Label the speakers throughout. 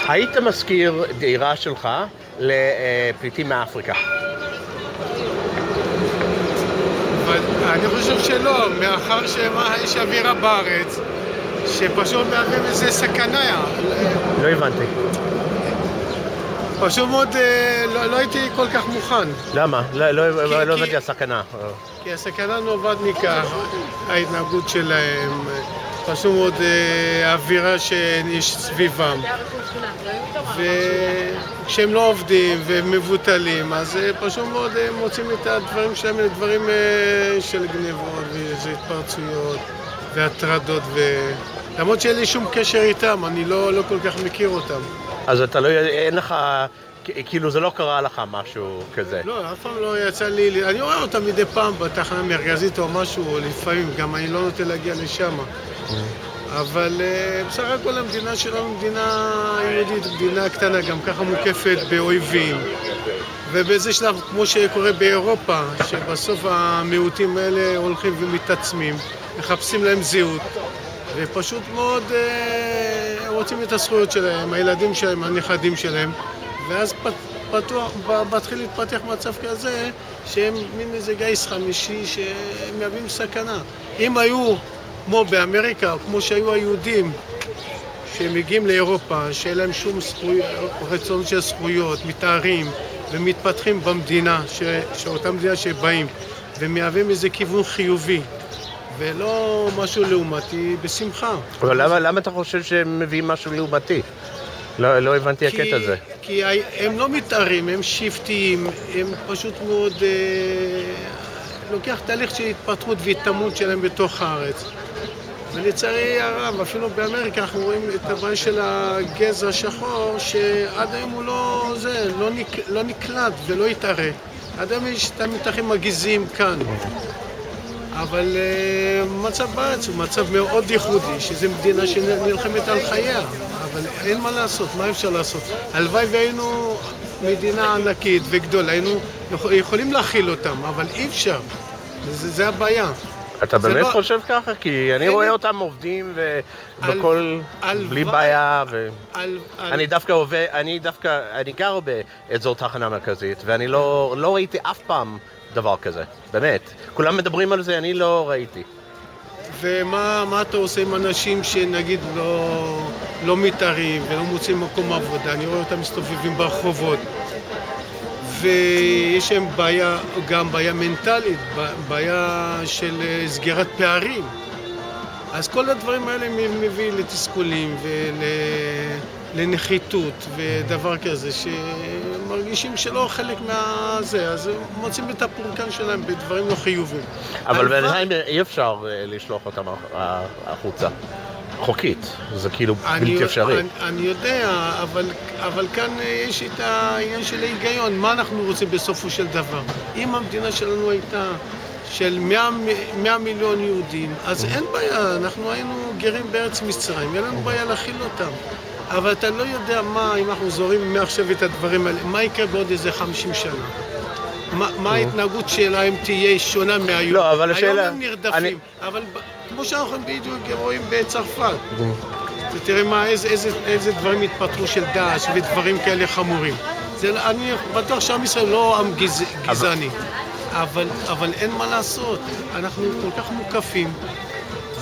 Speaker 1: היית מזכיר דירה שלך לפליטים מאפריקה?
Speaker 2: אבל אני חושב שלא, מאחר שיש אווירה בארץ שפשוט מהווים איזה סכנה.
Speaker 1: לא הבנתי.
Speaker 2: פשוט מאוד לא הייתי כל כך מוכן.
Speaker 1: למה? לא הבנתי הסכנה.
Speaker 2: כי הסכנה נובעת מכך, ההתנהגות שלהם, פשוט מאוד האווירה שיש סביבם. וכשהם לא עובדים והם מבוטלים, אז פשוט מאוד הם מוצאים את הדברים שלהם לדברים של גנבות ואיזה התפרצויות והטרדות למרות שאין לי שום קשר איתם, אני לא כל כך מכיר אותם.
Speaker 1: אז אתה לא, אין לך, כאילו זה לא קרה לך משהו כזה?
Speaker 2: לא, אף פעם לא יצא לי, אני רואה אותם מדי פעם בתחנה מרכזית או משהו, לפעמים, גם אני לא נוטה להגיע לשם. אבל בסך הכל המדינה שלנו מדינה יהודית, מדינה קטנה, גם ככה מוקפת באויבים. ובאיזה שלב, כמו שקורה באירופה, שבסוף המיעוטים האלה הולכים ומתעצמים, מחפשים להם זהות, ופשוט מאוד רוצים את הזכויות שלהם, הילדים שלהם, הנכדים שלהם, ואז מתחיל להתפתח מצב כזה, שהם מין איזה גיס חמישי שהם מהווים סכנה. אם היו כמו באמריקה, כמו שהיו היהודים שמגיעים לאירופה, שאין להם שום רצון של זכויות, מתארים ומתפתחים במדינה, שאותה מדינה שבאים, ומהווים איזה כיוון חיובי, ולא משהו לעומתי, בשמחה.
Speaker 1: אבל למה אתה חושב שהם מביאים משהו לעומתי? לא הבנתי הקטע הזה.
Speaker 2: כי הם לא מתארים, הם שבטיים, הם פשוט מאוד לוקח תהליך של התפתחות והתאמות שלהם בתוך הארץ. ולצערי הרב, אפילו באמריקה אנחנו רואים את הבעיה של הגזע השחור, שעד היום הוא לא נקלט ולא יתערה. עד היום יש את המתחים הגזעיים כאן. אבל מצב בארץ הוא מצב מאוד ייחודי, שזו מדינה שנלחמת על חייה. אבל אין מה לעשות, מה אפשר לעשות? הלוואי והיינו מדינה ענקית וגדולה, היינו יכולים להכיל אותם, אבל אי אפשר. זה הבעיה.
Speaker 1: אתה באמת חושב ככה? כי אני רואה אותם עובדים ובכל בלי בעיה. אני גר באזור תחנה מרכזית, ואני לא ראיתי אף פעם דבר כזה, באמת. כולם מדברים על זה, אני לא ראיתי.
Speaker 2: ומה אתה עושה עם אנשים שנגיד לא מתארים ולא מוצאים מקום עבודה? אני רואה אותם מסתובבים ברחובות. ויש להם בעיה, גם בעיה מנטלית, בעיה של סגירת פערים. אז כל הדברים האלה מביא לתסכולים ולנחיתות ודבר כזה, שמרגישים שלא חלק מהזה, אז מוצאים את הפורקן שלהם בדברים לא חיובים.
Speaker 1: אבל בינתיים אי אפשר לשלוח אותם החוצה. חוקית, זה כאילו בלתי אפשרי.
Speaker 2: אני יודע, אבל כאן יש את העניין של ההיגיון, מה אנחנו רוצים בסופו של דבר. אם המדינה שלנו הייתה של 100 מיליון יהודים, אז אין בעיה, אנחנו היינו גרים בארץ מצרים, אין לנו בעיה להכיל אותם. אבל אתה לא יודע מה, אם אנחנו זורים מעכשיו את הדברים האלה, מה יקרה בעוד איזה 50 שנה? מה ההתנהגות שלהם תהיה שונה מהיום?
Speaker 1: לא, אבל השאלה...
Speaker 2: היום הם נרדפים, אבל כמו שאנחנו בדיוק רואים בצרפת. ותראה איזה דברים התפתחו של דאעש ודברים כאלה חמורים. אני בטוח שעם ישראל לא עם גזעני, אבל אין מה לעשות. אנחנו כל כך מוקפים,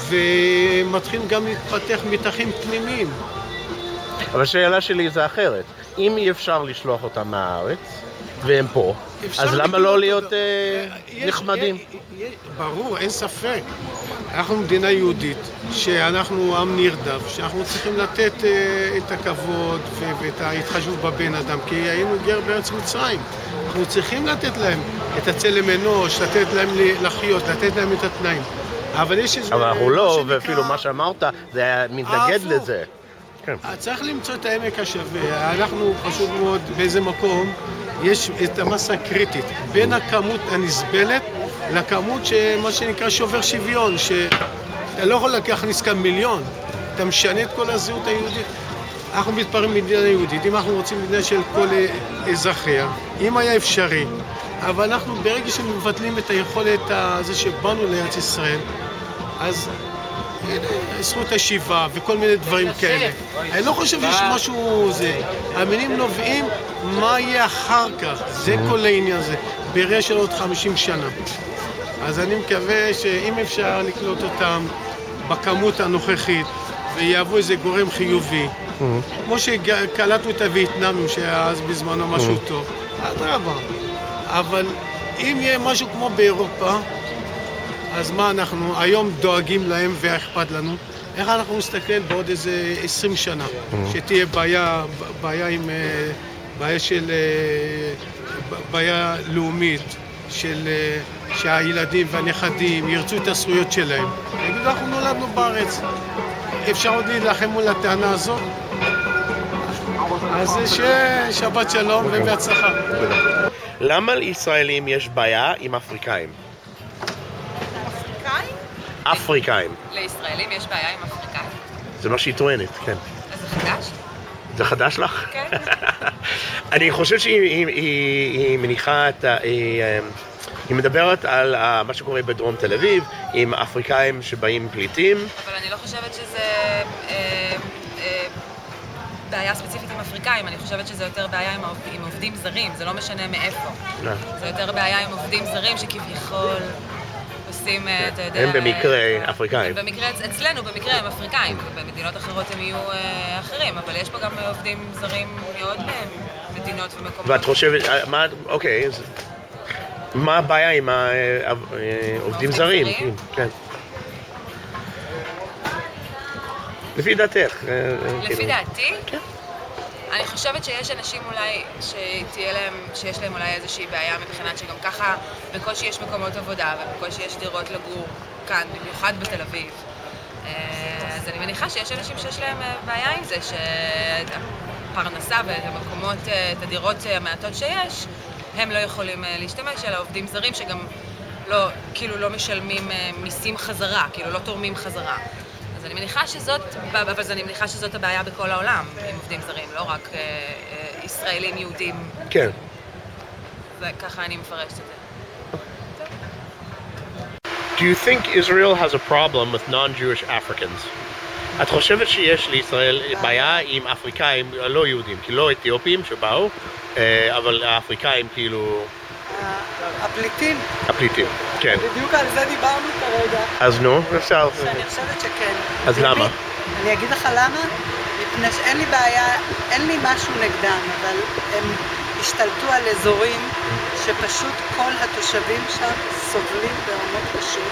Speaker 2: ומתחילים גם להתפתח מתחים פנימיים.
Speaker 1: אבל השאלה שלי זה אחרת. אם אי אפשר לשלוח אותם מהארץ, והם פה, אז למה לא להיות נחמדים?
Speaker 2: ברור, אין ספק. אנחנו מדינה יהודית, שאנחנו עם נרדף, שאנחנו צריכים לתת את הכבוד ואת ההתחשבות בבן אדם, כי היינו גר בארץ מצרים. אנחנו צריכים לתת להם את הצלם אנוש, לתת להם לחיות, לתת להם את התנאים. אבל יש איזה...
Speaker 1: אבל אנחנו לא, ואפילו מה שאמרת, זה היה מתנגד לזה.
Speaker 2: צריך למצוא את העמק השווה. אנחנו פשוט מאוד באיזה מקום, יש את המסה הקריטית בין הכמות הנסבלת לכמות שמה שנקרא שובר שוויון, שאתה לא יכול להכניס כאן מיליון, אתה משנה את כל הזהות היהודית. אנחנו מתפרעים מדינה יהודית, אם אנחנו רוצים מדינה של כל אזרחיה, אם היה אפשרי, אבל אנחנו ברגע שמבטלים את היכולת הזה שבאנו לארץ ישראל, אז זכות השיבה וכל מיני דברים כאלה. אני לא חושב שיש משהו זה. המינים נובעים מה יהיה אחר כך, זה כל העניין הזה, בראייה של עוד 50 שנה. אז אני מקווה שאם אפשר לקלוט אותם בכמות הנוכחית ויהוו איזה גורם חיובי, כמו שקלטנו את הווייטנאמים שהיה אז בזמנו משהו טוב, אדרבה. אבל אם יהיה משהו כמו באירופה, אז מה אנחנו היום דואגים להם ואכפת לנו? איך אנחנו נסתכל בעוד איזה 20 שנה, שתהיה בעיה לאומית, שהילדים והנכדים ירצו את הזכויות שלהם. נגיד, אנחנו נולדנו בארץ, אפשר עוד להילחם מול הטענה הזאת? אז שבת שלום ובהצלחה.
Speaker 1: למה לישראלים יש בעיה עם אפריקאים? אפריקאים.
Speaker 3: לישראלים יש בעיה עם אפריקאים?
Speaker 1: זה מה שהיא טוענת, כן.
Speaker 3: אז זה חדש?
Speaker 1: זה חדש לך?
Speaker 3: כן.
Speaker 1: אני חושב שהיא מניחה את היא מדברת על מה שקורה בדרום תל אביב, עם אפריקאים שבאים פליטים. אבל
Speaker 3: אני לא חושבת שזה בעיה ספציפית עם אפריקאים, אני חושבת שזה יותר בעיה עם עובדים זרים, זה לא משנה מאיפה. זה יותר בעיה עם עובדים זרים שכביכול עושים, אתה יודע...
Speaker 1: הם במקרה אפריקאים.
Speaker 3: אצלנו במקרה הם אפריקאים, ובמדינות אחרות הם יהיו אחרים, אבל יש פה גם עובדים זרים מאוד מדינות ומקומות.
Speaker 1: ואת חושבת, אוקיי, מה הבעיה עם העובדים זרים? כן. לפי דעתך.
Speaker 3: לפי דעתי?
Speaker 1: כן.
Speaker 3: אני חושבת שיש אנשים אולי שיש להם אולי איזושהי בעיה מבחינת שגם ככה בקושי יש מקומות עבודה ובקושי יש דירות לגור כאן, במיוחד בתל אביב. אז אני מניחה שיש אנשים שיש להם בעיה עם זה, שהפרנסה והמקומות, את הדירות המעטות שיש, הם לא יכולים להשתמש, אלא עובדים זרים שגם לא, כאילו לא משלמים מיסים חזרה, כאילו לא תורמים חזרה. אז אני מניחה שזאת הבעיה בכל העולם עם עובדים זרים, לא רק ישראלים, יהודים.
Speaker 1: כן.
Speaker 3: וככה אני מפרשת את זה.
Speaker 1: Do you think Israel has a problem with non-Jewish Africans? את חושבת שיש לישראל בעיה עם אפריקאים לא יהודים, כי לא אתיופים שבאו, אבל האפריקאים כאילו...
Speaker 4: הפליטים.
Speaker 1: הפליטים, כן.
Speaker 4: בדיוק על זה דיברנו כרגע.
Speaker 1: אז נו, אפשר...
Speaker 4: שאני חושבת שכן.
Speaker 1: אז למה?
Speaker 4: אני אגיד לך למה? מפני שאין לי בעיה, אין לי משהו נגדם, אבל הם השתלטו על אזורים שפשוט כל התושבים שם סובלים ברמות קשות,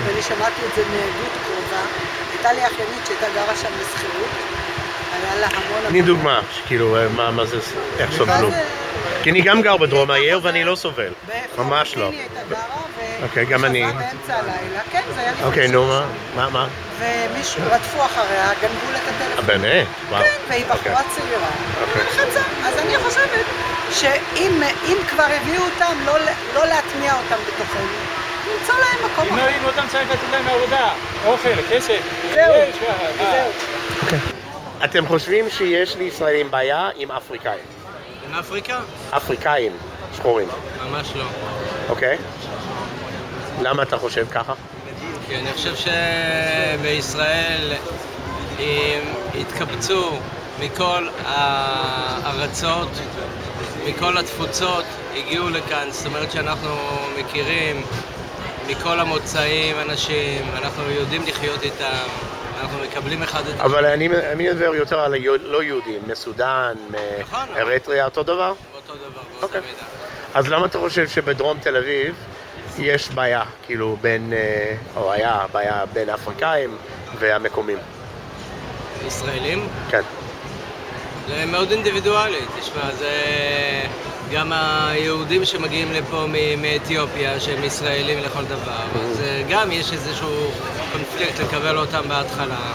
Speaker 4: ואני שמעתי את זה מעדות קרובה. הייתה לי אחיינית שהייתה גרה שם בסחירות, היה לה המון...
Speaker 1: תני דוגמה, כאילו, מה זה, איך סובלו? כי אני גם גר בדרום העיר ואני לא סובל, ממש לא.
Speaker 4: היא הייתה גרה
Speaker 1: אוקיי, גם אני.
Speaker 4: ושבעה באמצע הלילה, כן, זה היה לפני
Speaker 1: אוקיי, נו, מה?
Speaker 4: ומישהו רדפו אחריה, גנבו לה את הטלפון.
Speaker 1: באמת? וואו.
Speaker 4: כן, והיא בחורה צעירה. אז אני חושבת שאם כבר הביאו אותם, לא להטמיע אותם בתוכנו. למצוא להם מקום אחר.
Speaker 5: אם אותם צריך לתת להם עבודה, אוכל, כסף.
Speaker 4: זהו.
Speaker 1: אתם חושבים שיש לישראלים בעיה עם אפריקאים?
Speaker 5: עם אפריקה?
Speaker 1: אפריקאים, שחורים.
Speaker 5: ממש לא.
Speaker 1: אוקיי? למה אתה חושב ככה?
Speaker 5: כי אני חושב שבישראל התקבצו מכל הארצות, מכל התפוצות, הגיעו לכאן. זאת אומרת שאנחנו מכירים מכל המוצאים אנשים, אנחנו יודעים לחיות איתם, אנחנו מקבלים אחד את...
Speaker 1: אבל אני מדבר יותר על לא יהודים, מסודן, מאריתריאה, אותו דבר?
Speaker 5: אותו דבר, באותה מידה.
Speaker 1: אז למה אתה חושב שבדרום תל אביב יש בעיה, כאילו בין, או היה בעיה בין האפריקאים והמקומים?
Speaker 5: ישראלים?
Speaker 1: כן.
Speaker 5: זה מאוד אינדיבידואלי, תשמע, זה גם היהודים שמגיעים לפה מאתיופיה, שהם ישראלים לכל דבר, אז גם יש איזשהו קונפליקט לקבל אותם בהתחלה,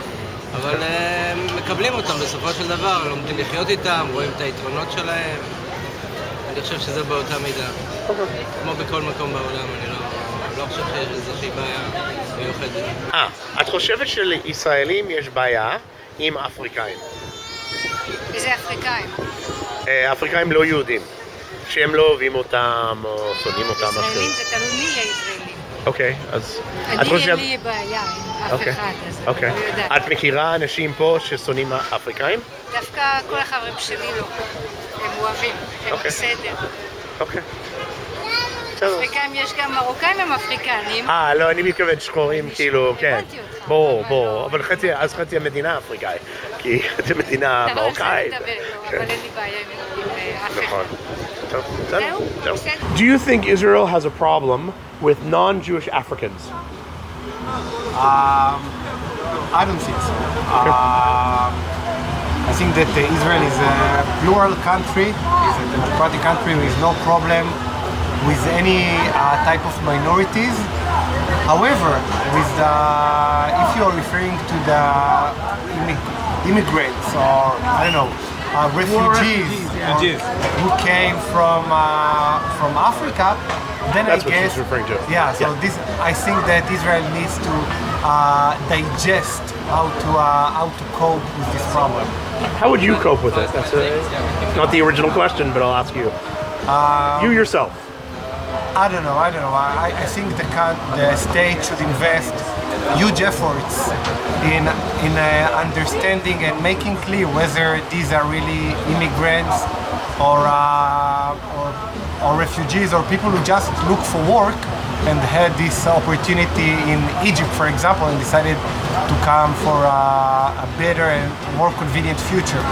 Speaker 5: אבל מקבלים אותם בסופו של דבר, לומדים לחיות איתם, רואים את היתרונות שלהם. אני חושב שזה באותה מידה. כמו בכל מקום בעולם, אני לא חושב שיש איזושהי בעיה מיוחדת.
Speaker 1: את חושבת שלישראלים יש בעיה עם אפריקאים?
Speaker 6: איזה אפריקאים?
Speaker 1: אפריקאים לא יהודים, שהם לא אוהבים אותם או שונאים אותם.
Speaker 6: ישראלים זה תלוי מי יהיה ישראלים.
Speaker 1: אוקיי, אז... את
Speaker 6: אני
Speaker 1: חושבת...
Speaker 6: אין לי בעיה עם אף
Speaker 1: אוקיי,
Speaker 6: אחד, אז אני
Speaker 1: אוקיי.
Speaker 6: לא יודעת.
Speaker 1: את מכירה אנשים פה ששונאים אפריקאים?
Speaker 6: דווקא כל החברים שלי לא. הם אוהבים, הם
Speaker 1: אוקיי.
Speaker 6: בסדר.
Speaker 1: אוקיי. בסדר.
Speaker 6: אפריקאים, יש גם מרוקאים הם אפריקנים.
Speaker 1: לא, אני מתכוון שחורים, כאילו, כן.
Speaker 6: הבנתי אותך.
Speaker 1: ברור,
Speaker 6: אבל
Speaker 1: ברור.
Speaker 6: לא-
Speaker 1: אבל חצי המדינה אפריקאי. כי זו מדינה
Speaker 6: אתה לא רוצה
Speaker 1: מרוקאית.
Speaker 6: לדבר, לא,
Speaker 1: כן.
Speaker 6: אבל אין לי בעיה עם אף
Speaker 1: נכון.
Speaker 6: אחד.
Speaker 1: טוב, בסדר.
Speaker 6: זהו, בסדר.
Speaker 1: Do you think Israel has a problem with non-Jewish Africans?
Speaker 7: I don't think so. I think that Israel is a plural country, is a democratic country with no problem with any type of minorities. However, with the, if you are referring to the immigrants or I don't know, refugees who came from Africa, then
Speaker 1: That's
Speaker 7: I
Speaker 1: what
Speaker 7: guess
Speaker 1: she's referring to.
Speaker 7: yeah. So
Speaker 1: Yeah.
Speaker 7: this, I think that Israel needs to digest how to cope with this problem.
Speaker 1: How would you cope with it? That's not the original question, but I'll ask you. You yourself.
Speaker 7: I don't know. I think the state should invest huge efforts in understanding and making clear whether these are really immigrants or refugees or people who just look for work and had this opportunity in Egypt, for example, and decided to come for a better and more convenient future.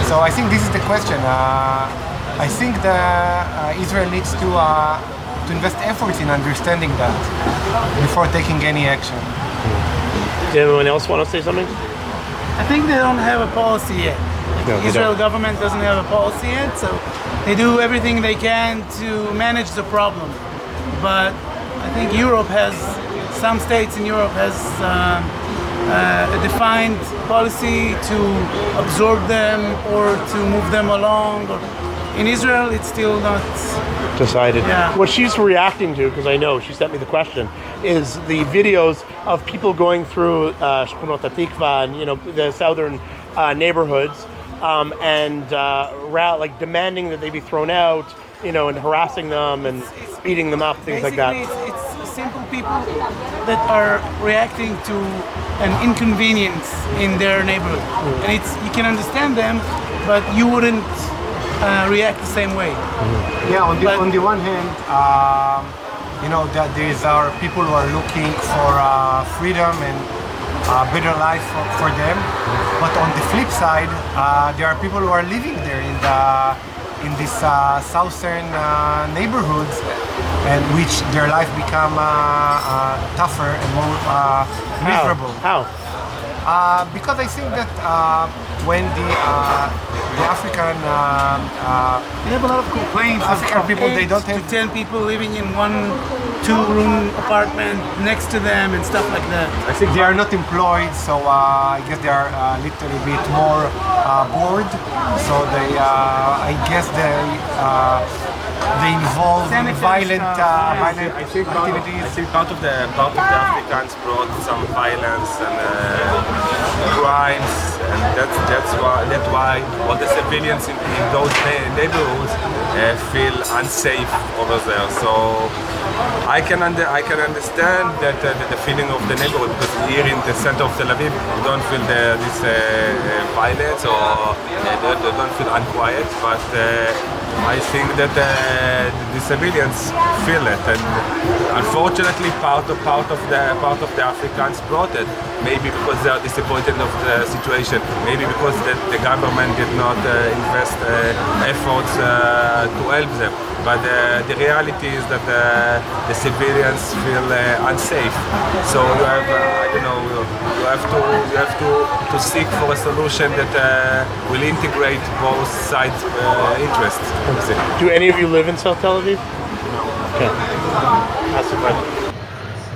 Speaker 7: So I think this is the question. I think that Israel needs to invest efforts in understanding that before taking any action.
Speaker 1: Does anyone else want to say something?
Speaker 8: I think they don't have a policy yet.
Speaker 1: No, they
Speaker 8: Israel
Speaker 1: don't.
Speaker 8: government doesn't have a policy yet, so they do everything they can to manage the problem. But I think Europe has, some states in Europe has a defined policy to absorb them or to move them along. Or in Israel, it's still not.
Speaker 1: Decided.
Speaker 8: Yeah.
Speaker 1: What she's reacting to, because I know she sent me the question, is the videos of people going through Shkunot HaTikva and the southern neighborhoods, and like demanding that they be thrown out, and harassing them and beating them up, things like that.
Speaker 8: Basically, it's simple people that are reacting to an inconvenience in their neighborhood, and you can understand them, but you wouldn't react the same way.
Speaker 7: Yeah,
Speaker 8: But-
Speaker 7: on the one hand, that these are people who are looking for freedom and a better life for them. But on the flip side, there are people who are living there in these southern neighborhoods, and which their life become tougher and more miserable.
Speaker 1: How?
Speaker 7: Because I think that when the African
Speaker 8: We have a lot of complaints
Speaker 7: African
Speaker 8: of
Speaker 7: people, they
Speaker 8: 8
Speaker 7: don't
Speaker 8: to
Speaker 7: have-
Speaker 8: 10 people living in one 2-room apartment next to them and stuff like that.
Speaker 7: I think they are not employed, so I guess they are a little bit more bored. So they, I guess they involve in
Speaker 8: Sanitary
Speaker 7: violent,
Speaker 8: stuff, yes.
Speaker 7: violent
Speaker 9: I think
Speaker 7: activities.
Speaker 9: part of the Africans brought some violence and crimes, and that's why all the civilians in those neighborhoods feel unsafe over there. So I can understand that the feeling of the neighborhood, because here in the center of Tel Aviv you don't feel this violence or they don't feel unquiet, but I think that the civilians feel it, and unfortunately part of the Africans brought it. Maybe because they are disappointed of the situation. Maybe because the government did not invest efforts to help them. But the reality is that the civilians feel unsafe. So you have, you have to seek for a solution that will integrate both sides' interests.
Speaker 1: Do any of you live in South Tel Aviv? Okay. That's the question.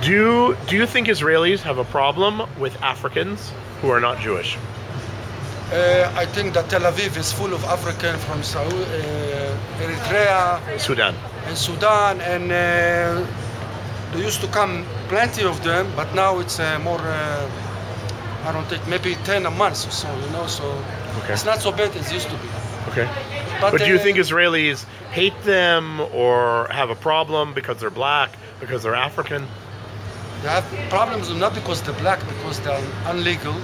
Speaker 1: Do you think Israelis have a problem with Africans who are not Jewish?
Speaker 10: I think that Tel Aviv is full of Africans from Eritrea
Speaker 1: Sudan.
Speaker 10: and Sudan, and there used to come plenty of them, but now it's more, I don't think, maybe 10 a month or so, so
Speaker 1: Okay.
Speaker 10: it's not so bad as it used to be.
Speaker 1: Okay.
Speaker 10: But,
Speaker 1: But do you think Israelis hate them or have a problem because they're black, because they're African?
Speaker 10: They have problems not because they're black, because they're illegal.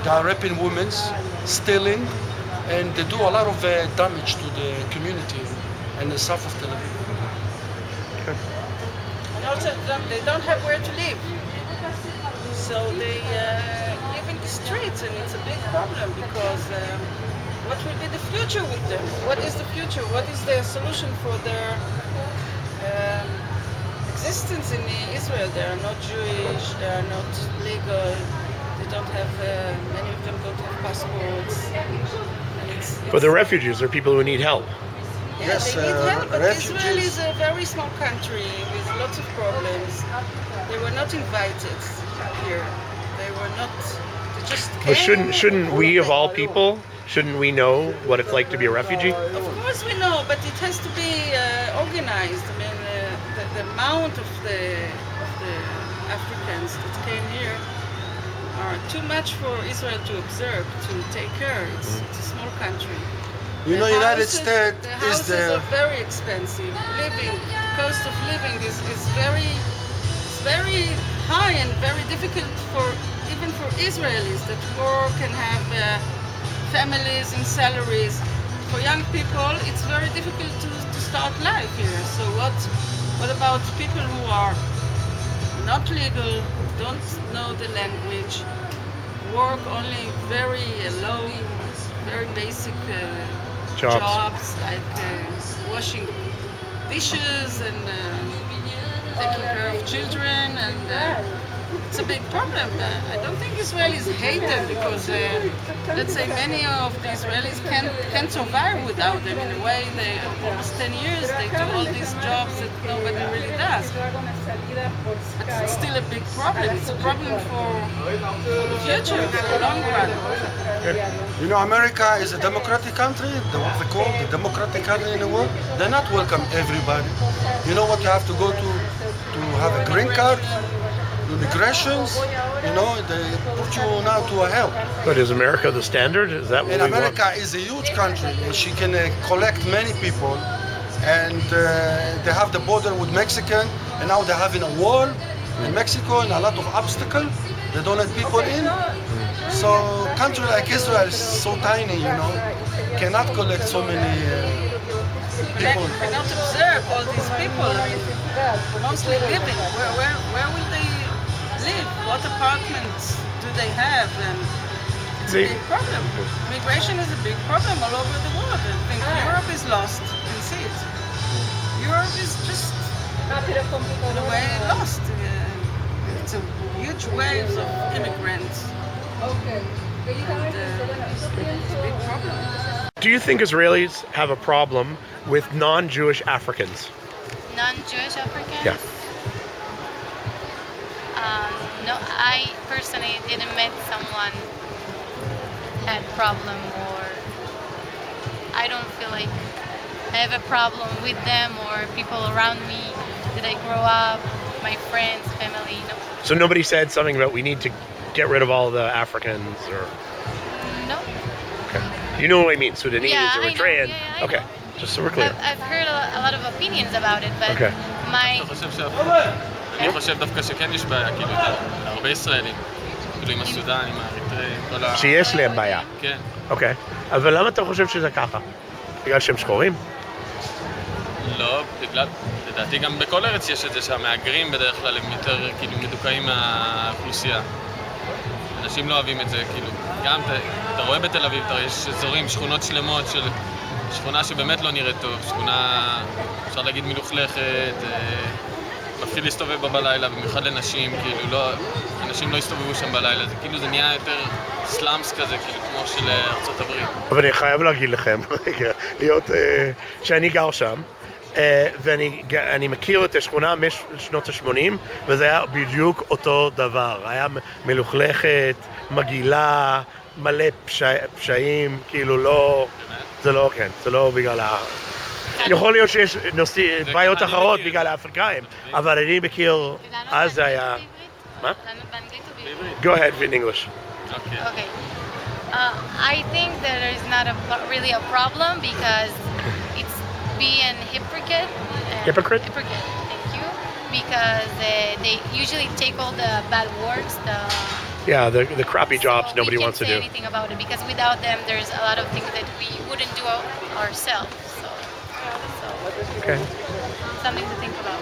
Speaker 10: They are raping women, stealing, and they do a lot of damage to the community in the south of Tel Aviv.
Speaker 11: And also, they don't have where to live. So they live in the streets, and it's a big problem because what will be the future with them? What is the future? What is the solution for their existence in Israel? They are not Jewish, they are not legal, they don't have, many of them don't have passports.
Speaker 1: For the refugees, they're people who need help.
Speaker 11: Yeah,
Speaker 10: Yes,
Speaker 11: they need help, but
Speaker 10: refugees.
Speaker 11: Israel is a very small country with lots of problems. They were not invited here. They were not, they just came.
Speaker 1: But shouldn't we of all people, shouldn't we know what it's like to be a refugee?
Speaker 11: Of course we know, but it has to be organized. I mean, the amount of the Africans that came here are too much for Israel to observe, to take care. It's a small country.
Speaker 10: You know, United
Speaker 11: houses-
Speaker 10: States
Speaker 11: the
Speaker 10: is
Speaker 11: houses
Speaker 10: the
Speaker 11: are very expensive. Living, cost of living is very high and very difficult for even for Israelis that work and have families and salaries. For young people, it's very difficult to start life here. So what about people who are not legal, don't know the language, work only very low, very basic jobs like washing dishes and taking care of children, and it's a big problem. I don't think Israelis hate them because, let's say, many of the Israelis can't survive without them. In a way, they almost 10 years they do all these jobs that nobody really does. But it's still a big problem. It's a problem for the future, for the long run.
Speaker 10: You know, America is a democratic country, what they call the democratic country in the world. They're not welcome everybody. You know what you have to go to have a green card, immigrations, you know, they put you now to a hell.
Speaker 1: But is America the standard? Is that what
Speaker 10: And
Speaker 1: we
Speaker 10: America
Speaker 1: want?
Speaker 10: is a huge country, and she can collect many people. And they have the border with Mexico, and now they're having a war in Mexico and a lot of obstacles. They don't let people in. So country like Israel is so tiny, you know, cannot collect so many people.
Speaker 11: Cannot observe all these people. I mean, mostly living. Where will they live? What apartments do they have? And it's a big problem. Migration is a big problem all over the world. I think Europe is lost. You can see it. Europe is just in a way lost. It's a huge waves of immigrants. And, it's a big problem.
Speaker 1: Do you think Israelis have a problem with non-Jewish Africans?
Speaker 12: Non-Jewish Africans?
Speaker 1: Yeah.
Speaker 12: No, I personally didn't meet someone had problem, or I don't feel like I have a problem with them or people around me that I grow up, my friends, family. No.
Speaker 1: So nobody said something about we need to get rid of all the Africans, or
Speaker 12: No.
Speaker 1: okay. You know what I mean? Sudanese,
Speaker 12: Yeah, I know.
Speaker 1: Eritrean.
Speaker 12: Yeah, I
Speaker 1: Okay, just so we're clear.
Speaker 12: I've heard a lot of opinions about it, but
Speaker 1: Okay.
Speaker 12: my
Speaker 13: אני חושב דווקא שכן יש בעיה, כאילו, הרבה ישראלים. כאילו עם הסודנים, האריתראים, כל ה...
Speaker 1: שיש להם בעיה.
Speaker 13: כן.
Speaker 1: אוקיי. אבל למה אתה חושב שזה ככה? בגלל שהם שחורים?
Speaker 13: לא, בגלל... לדעתי גם בכל ארץ יש את זה שהמהגרים בדרך כלל הם יותר כאילו מדוכאים מהאוכלוסייה. אנשים לא אוהבים את זה, כאילו. גם אתה רואה בתל אביב, יש אזורים, שכונות שלמות של... שכונה שבאמת לא נראית טוב, שכונה, אפשר להגיד מלוכלכת, מפחיד להסתובב בה בלילה, במיוחד לנשים, כאילו לא, אנשים לא הסתובבו שם בלילה, זה כאילו זה נהיה יותר סלאמס כזה, כאילו כמו של ארצות הברית.
Speaker 1: אבל אני חייב להגיד לכם, להיות שאני גר שם, ואני מכיר את השכונה משנות ה-80, וזה היה בדיוק אותו דבר, היה מלוכלכת, מגעילה, מלא פשעים, כאילו לא, זה לא, כן, זה לא בגלל יכול להיות שיש בעיות אחרות בגלל האפריקאים, אבל אני מכיר, אז זה היה... מה? Go ahead in English.
Speaker 12: Okay. I think that there's not really a problem because it's being hypocrite.
Speaker 1: Hypocrite?
Speaker 12: Hypocrite, thank you. because they usually take all the bad works,
Speaker 1: Yeah, the crappy jobs nobody
Speaker 12: we can't
Speaker 1: wants to
Speaker 12: say
Speaker 1: do.
Speaker 12: anything about it because without them there's a lot of things that we wouldn't do ourselves. So
Speaker 1: Okay.
Speaker 12: something to think about.